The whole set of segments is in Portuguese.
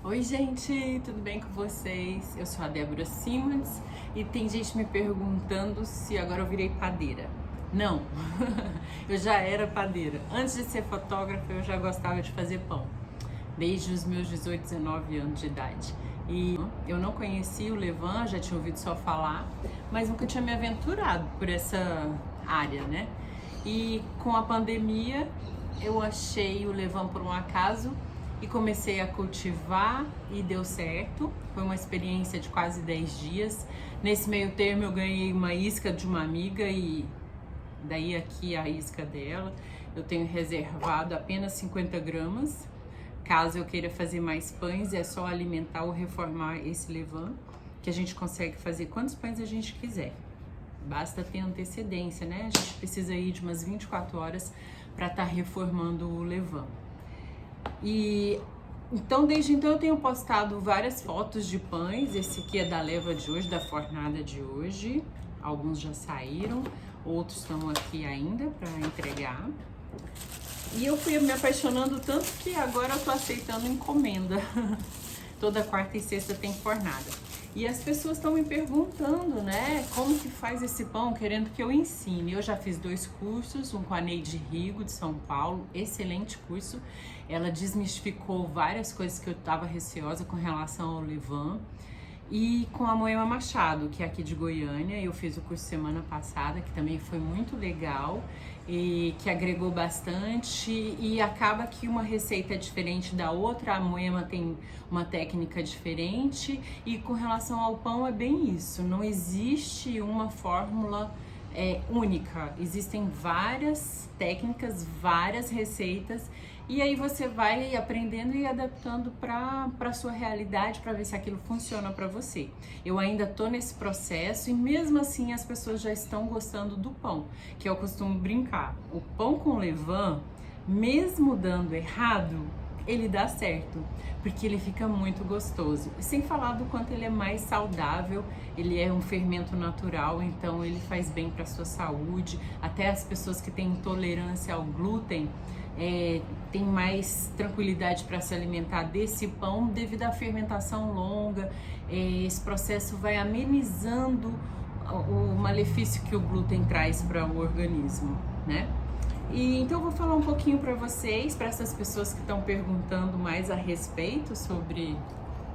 Oi gente, tudo bem com vocês? Eu sou a Débora Simons e tem gente me perguntando se agora eu virei padeira. Não, eu já era padeira. Antes de ser fotógrafa eu já gostava de fazer pão, desde os meus 18, 19 anos de idade. E eu não conhecia o levain, já tinha ouvido só falar, mas nunca tinha me aventurado por essa área, né? E com a pandemia eu achei o levain por um acaso e comecei a cultivar e deu certo. Foi uma experiência de quase 10 dias. Nesse meio termo eu ganhei uma isca de uma amiga e daí aqui a isca dela. Eu tenho reservado apenas 50 gramas. Caso eu queira fazer mais pães, é só alimentar ou reformar esse levain, que a gente consegue fazer quantos pães a gente quiser. Basta ter antecedência, né? A gente precisa ir de umas 24 horas para estar reformando o levain. E então, desde então eu tenho postado várias fotos de pães. Esse aqui é da leva de hoje, da fornada de hoje. Alguns já saíram, outros estão aqui ainda para entregar. E eu fui me apaixonando tanto que agora eu tô aceitando encomenda. Toda quarta e sexta tem fornada. E as pessoas estão me perguntando, né, como que faz esse pão, querendo que eu ensine. Eu já fiz 2 cursos, um com a Neide Rigo, de São Paulo, excelente curso. Ela desmistificou várias coisas que eu estava receosa com relação ao levain. E com a Moema Machado, que é aqui de Goiânia, eu fiz o curso semana passada, que também foi muito legal e que agregou bastante, e acaba que uma receita é diferente da outra, a Moema tem uma técnica diferente, e com relação ao pão é bem isso, não existe uma fórmula única, existem várias técnicas, várias receitas, e aí você vai aprendendo e adaptando para sua realidade, para ver se aquilo funciona para você. Eu ainda tô nesse processo e mesmo assim as pessoas já estão gostando do pão, que eu costumo brincar. O pão com levain, mesmo dando errado, ele dá certo, porque ele fica muito gostoso. E sem falar do quanto ele é mais saudável, ele é um fermento natural, então ele faz bem para sua saúde. Até as pessoas que têm intolerância ao glúten tem mais tranquilidade para se alimentar desse pão devido à fermentação longa. Esse processo vai amenizando o malefício que o glúten traz para o organismo, né? E então eu vou falar um pouquinho para vocês, para essas pessoas que estão perguntando mais a respeito sobre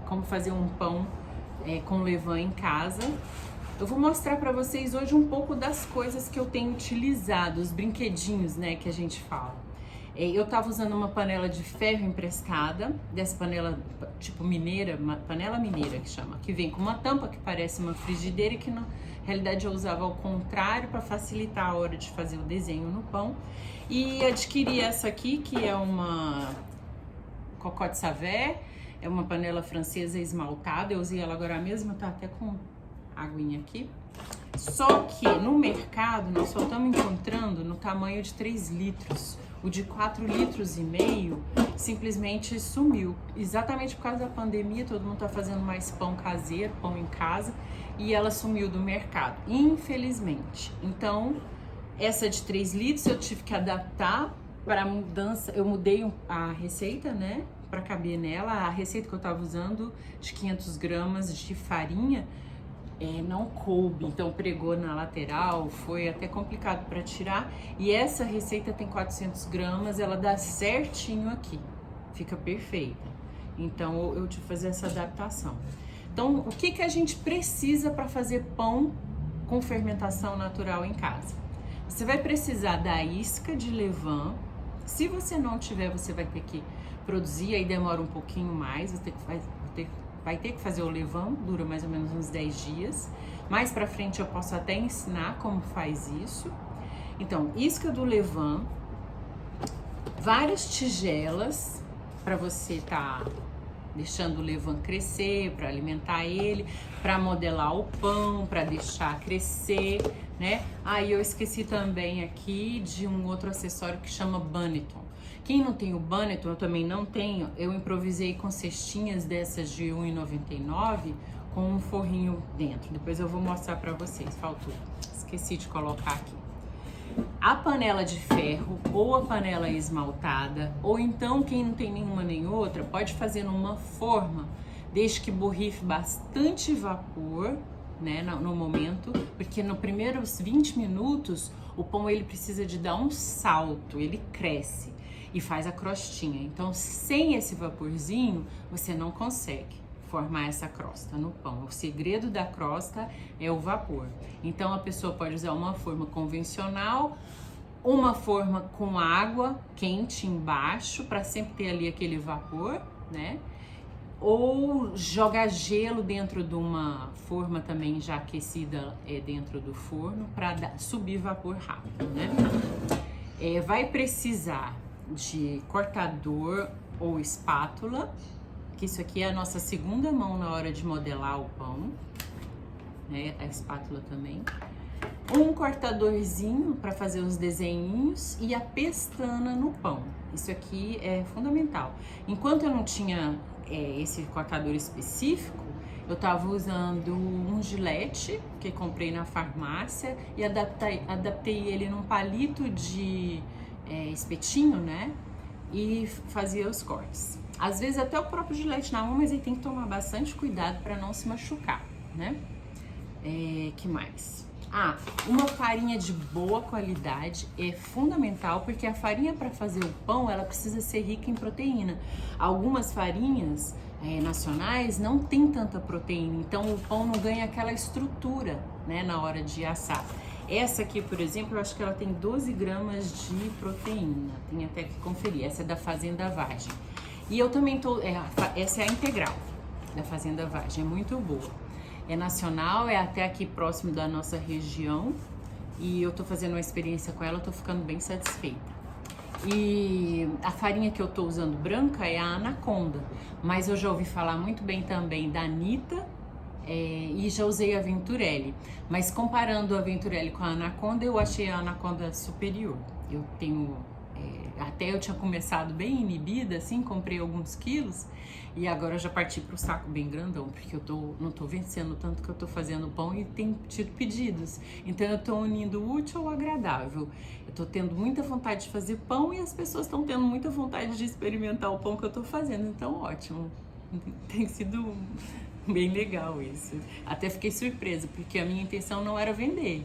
como fazer um pão com levain em casa. Eu vou mostrar para vocês hoje um pouco das coisas que eu tenho utilizado, os brinquedinhos, né, que a gente fala. Eu tava usando uma panela de ferro emprestada, dessa panela tipo mineira, uma panela mineira que chama, que vem com uma tampa que parece uma frigideira e que na realidade eu usava ao contrário para facilitar a hora de fazer o desenho no pão. E adquiri essa aqui, que é uma Cocotte Savé, é uma panela francesa esmaltada, eu usei ela agora mesmo, tá até com aguinha aqui. Só que no mercado nós só estamos encontrando no tamanho de 3 litros. O de 4,5 litros simplesmente sumiu. Exatamente por causa da pandemia, todo mundo tá fazendo mais pão caseiro, pão em casa, e ela sumiu do mercado, infelizmente. Então, essa de 3 litros eu tive que adaptar para a mudança. Eu mudei a receita, né, para caber nela. A receita que eu tava usando de 500 gramas de farinha não coube, então pregou na lateral, foi até complicado para tirar. E essa receita tem 400 gramas, ela dá certinho aqui, fica perfeita. Então eu tive que fazer essa adaptação. Então o que a gente precisa para fazer pão com fermentação natural em casa? Você vai precisar da isca de levain. Se você não tiver, você vai ter que produzir, aí demora um pouquinho mais, vai ter que fazer o levain, dura mais ou menos uns 10 dias. Mais pra frente eu posso até ensinar como faz isso. Então, isca do levain, várias tigelas para você tá deixando o levain crescer, para alimentar ele, para modelar o pão, para deixar crescer, né? Aí eu esqueci também aqui de um outro acessório que chama Banneton. Quem não tem o Banneton, eu também não tenho, eu improvisei com cestinhas dessas de R$1,99 com um forrinho dentro. Depois eu vou mostrar pra vocês, faltou. Esqueci de colocar aqui. A panela de ferro ou a panela esmaltada, ou então quem não tem nenhuma nem outra, pode fazer numa forma, desde que borrife bastante vapor, né, no momento, porque nos primeiros 20 minutos o pão ele precisa de dar um salto, ele cresce e faz a crostinha. Então, sem esse vaporzinho, você não consegue formar essa crosta no pão. O segredo da crosta é o vapor. Então a pessoa pode usar uma forma convencional, uma forma com água quente embaixo para sempre ter ali aquele vapor, né? Ou jogar gelo dentro de uma forma também já aquecida dentro do forno para subir vapor rápido, né? Vai precisar de cortador ou espátula, que isso aqui é a nossa segunda mão na hora de modelar o pão, né? A espátula também. Um cortadorzinho para fazer os desenhinhos e a pestana no pão. Isso aqui é fundamental. Enquanto eu não tinha esse cortador específico, eu tava usando um gilete que comprei na farmácia e adaptei ele num palito de espetinho, né? E fazia os cortes. Às vezes até o próprio gilete na mão, mas aí tem que tomar bastante cuidado para não se machucar, né? Que mais? Uma farinha de boa qualidade é fundamental, porque a farinha para fazer o pão, ela precisa ser rica em proteína. Algumas farinhas nacionais não tem tanta proteína, então o pão não ganha aquela estrutura, né, na hora de assar. Essa aqui, por exemplo, eu acho que ela tem 12 gramas de proteína, tem até que conferir. Essa é da Fazenda Vargem. E eu também essa é a integral da Fazenda Vargem, é muito boa. É nacional, é até aqui próximo da nossa região e eu tô fazendo uma experiência com ela, eu tô ficando bem satisfeita. E a farinha que eu tô usando branca é a Anaconda, mas eu já ouvi falar muito bem também da Anitta e já usei a Venturelli. Mas comparando a Venturelli com a Anaconda, eu achei a Anaconda superior. Eu tenho... até eu tinha começado bem inibida, assim, comprei alguns quilos e agora eu já parti pro saco bem grandão, porque não tô vencendo tanto que eu tô fazendo pão e tenho tido pedidos. Então eu tô unindo o útil ao agradável. Eu tô tendo muita vontade de fazer pão e as pessoas estão tendo muita vontade de experimentar o pão que eu tô fazendo, então ótimo. Tem sido bem legal isso. Até fiquei surpresa, porque a minha intenção não era vender.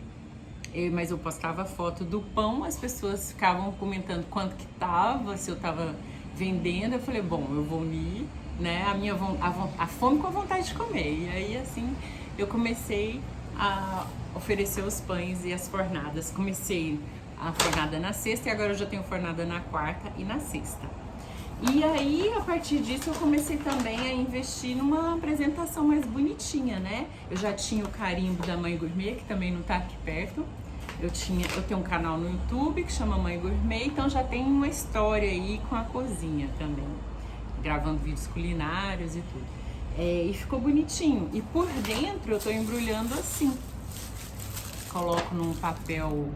Mas eu postava foto do pão, as pessoas ficavam comentando quanto que tava, se eu tava vendendo. Eu falei, bom, eu vou unir, né, a fome com a vontade de comer. E aí, assim, eu comecei a oferecer os pães e as fornadas. Comecei a fornada na sexta e agora eu já tenho fornada na quarta e na sexta. E aí, a partir disso, eu comecei também a investir numa apresentação mais bonitinha, né? Eu já tinha o carimbo da Mãe Gourmet, que também não tá aqui perto. Eu tenho um canal no YouTube que chama Mãe Gourmet, então já tem uma história aí com a cozinha também. Gravando vídeos culinários e tudo. E ficou bonitinho. E por dentro eu tô embrulhando assim. Coloco num papel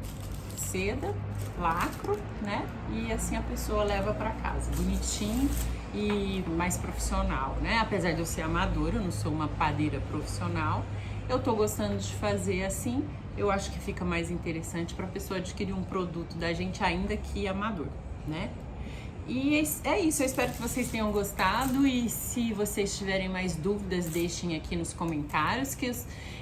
seda, lacro, né? E assim a pessoa leva para casa, bonitinho e mais profissional, né? Apesar de eu ser amadora, eu não sou uma padeira profissional, eu tô gostando de fazer assim. Eu acho que fica mais interessante para a pessoa adquirir um produto da gente ainda que amador, né? E é isso, eu espero que vocês tenham gostado e se vocês tiverem mais dúvidas, deixem aqui nos comentários que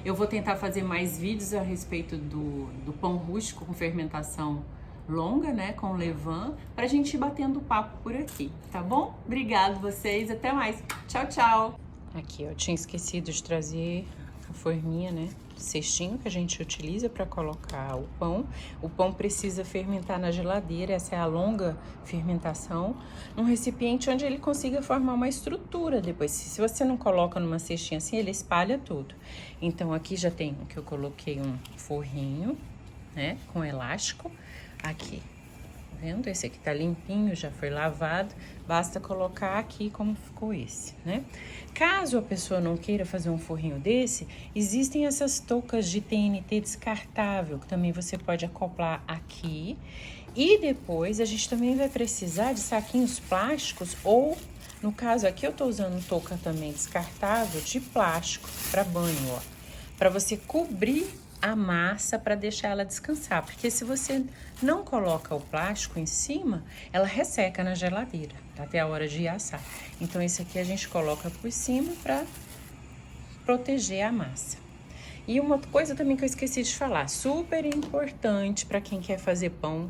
eu vou tentar fazer mais vídeos a respeito do pão rústico com fermentação longa, né, com levain, pra gente ir batendo papo por aqui, tá bom? Obrigado vocês, até mais, tchau, tchau! Aqui eu tinha esquecido de trazer a forminha, né, cestinho que a gente utiliza para colocar o pão. O pão precisa fermentar na geladeira, essa é a longa fermentação, num recipiente onde ele consiga formar uma estrutura depois. Se você não coloca numa cestinha assim, ele espalha tudo. Então aqui já tem que eu coloquei um forrinho, né, com elástico. Aqui, tá vendo? Esse aqui tá limpinho, já foi lavado. Basta colocar aqui como ficou esse, né? Caso a pessoa não queira fazer um forrinho desse, existem essas toucas de TNT descartável, que também você pode acoplar aqui. E depois a gente também vai precisar de saquinhos plásticos ou, no caso aqui eu tô usando touca também descartável de plástico para banho, ó. Para você cobrir a massa para deixar ela descansar, porque se você não coloca o plástico em cima, ela resseca na geladeira até a hora de assar. Então esse aqui a gente coloca por cima para proteger a massa. E uma coisa também que eu esqueci de falar, super importante para quem quer fazer pão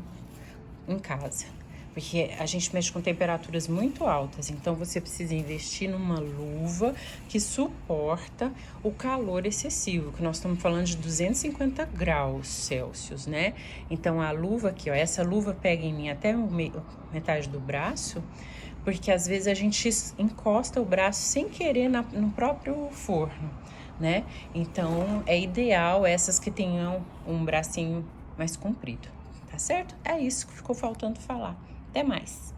em casa, porque a gente mexe com temperaturas muito altas, então você precisa investir numa luva que suporta o calor excessivo, que nós estamos falando de 250 graus Celsius, né? Então a luva aqui, ó, essa luva pega em mim até metade do braço, porque às vezes a gente encosta o braço sem querer no próprio forno, né? Então é ideal essas que tenham um bracinho mais comprido, tá certo? É isso que ficou faltando falar. Até mais!